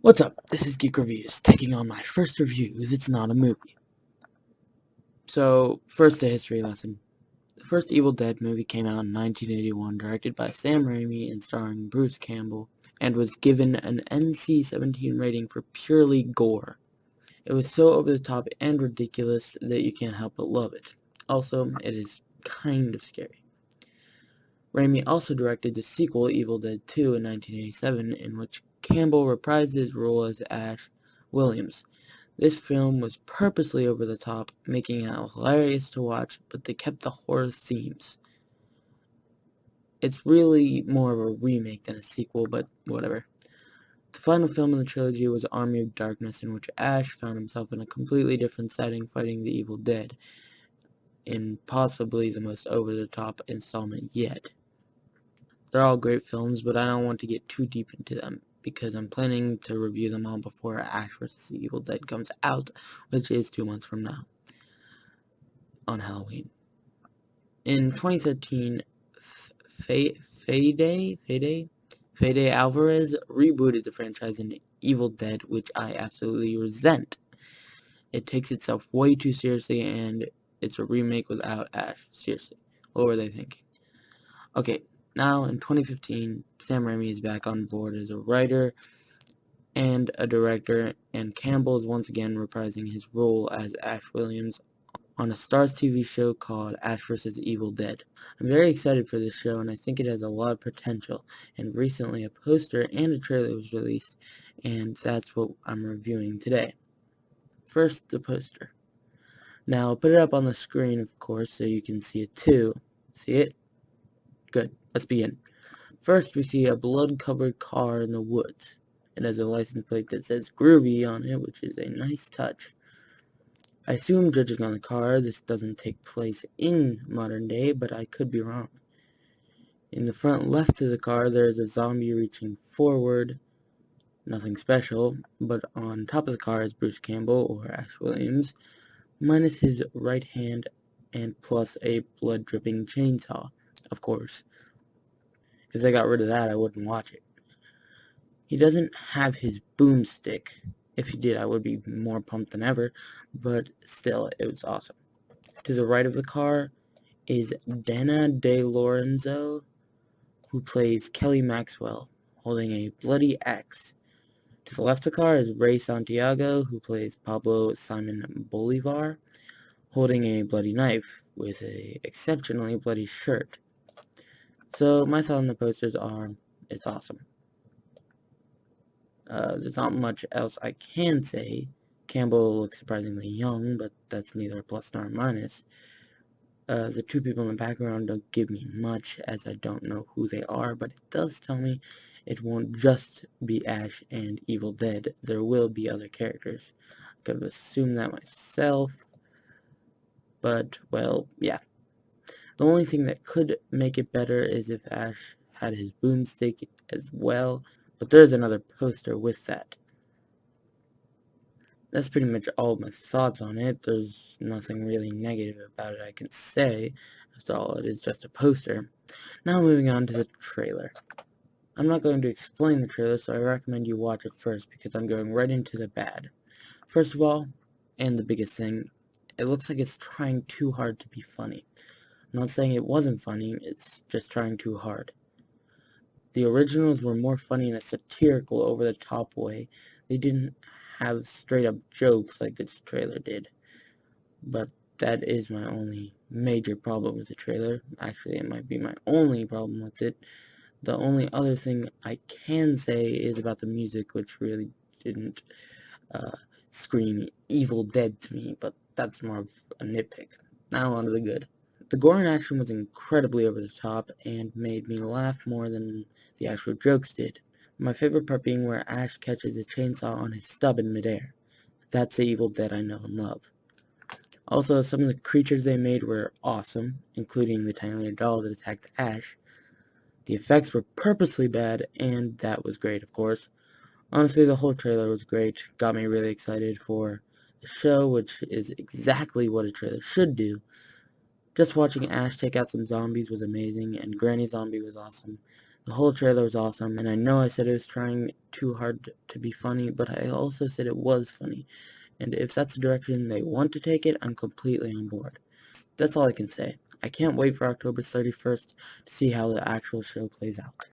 What's up? This is Geek Reviews, taking on my first reviews. It's not a movie. So, first a history lesson. The first Evil Dead movie came out in 1981, directed by Sam Raimi and starring Bruce Campbell, and was given an NC-17 rating for purely gore. It was so over the top and ridiculous that you can't help but love it. Also, it is kind of scary. Raimi also directed the sequel, Evil Dead 2, in 1987, in which Campbell reprised his role as Ash Williams. This film was purposely over the top, making it hilarious to watch, but they kept the horror themes. It's really more of a remake than a sequel, but whatever. The final film in the trilogy was Army of Darkness, in which Ash found himself in a completely different setting fighting the Evil Dead, in possibly the most over-the-top installment yet. They're all great films, but I don't want to get too deep into them, because I'm planning to review them all before Ash vs. the Evil Dead comes out, which is 2 months from now, on Halloween. In 2013, Fede Alvarez rebooted the franchise in Evil Dead, which I absolutely resent. It takes itself way too seriously, and it's a remake without Ash. Seriously, what were they thinking? Okay, now in 2015, Sam Raimi is back on board as a writer and a director, and Campbell is once again reprising his role as Ash Williams on a Starz TV show called Ash vs. Evil Dead. I'm very excited for this show, and I think it has a lot of potential, and recently a poster and a trailer was released, and that's what I'm reviewing today. First, the poster. Now, I'll put it up on the screen, of course, so you can see it too. See it? Good. Let's begin. First, we see a blood-covered car in the woods. It has a license plate that says Groovy on it, which is a nice touch. I assume, judging on the car, this doesn't take place in modern day, but I could be wrong. In the front left of the car, there is a zombie reaching forward. Nothing special, but on top of the car is Bruce Campbell, or Ash Williams, minus his right hand and plus a blood-dripping chainsaw, of course. If they got rid of that, I wouldn't watch it. He doesn't have his boomstick. If he did, I would be more pumped than ever, but still, it was awesome. To the right of the car is Dana De Lorenzo, who plays Kelly Maxwell, holding a bloody axe. To the left of the car is Ray Santiago, who plays Pablo Simon Bolivar, holding a bloody knife with a exceptionally bloody shirt. So my thought on the posters are, it's awesome. There's not much else I can say. Campbell looks surprisingly young, but that's neither a plus nor a minus. The two people in the background don't give me much, as I don't know who they are, but it does tell me it won't just be Ash and Evil Dead. There will be other characters. I could have assumed that myself, but, well, yeah. The only thing that could make it better is if Ash had his boomstick as well, but there's another poster with that. That's pretty much all my thoughts on it. There's nothing really negative about it I can say. After all, it is just a poster. Now moving on to the trailer. I'm not going to explain the trailer, so I recommend you watch it first because I'm going right into the bad. First of all, and the biggest thing, it looks like it's trying too hard to be funny. I'm not saying it wasn't funny, it's just trying too hard. The originals were more funny in a satirical, over-the-top way. They didn't have straight-up jokes like this trailer did. But that is my only major problem with the trailer. Actually, it might be my only problem with it. The only other thing I can say is about the music, which really didn't scream Evil Dead to me, but that's more of a nitpick. Now on to the good. The gore and action was incredibly over the top and made me laugh more than the actual jokes did. My favorite part being where Ash catches a chainsaw on his stub in midair. That's the Evil Dead I know and love. Also, some of the creatures they made were awesome, including the tiny little doll that attacked Ash. The effects were purposely bad, and that was great, of course. Honestly, the whole trailer was great, got me really excited for the show, which is exactly what a trailer should do. Just watching Ash take out some zombies was amazing, and Granny Zombie was awesome. The whole trailer was awesome, and I know I said it was trying too hard to be funny, but I also said it was funny. And if that's the direction they want to take it, I'm completely on board. That's all I can say. I can't wait for October 31st to see how the actual show plays out.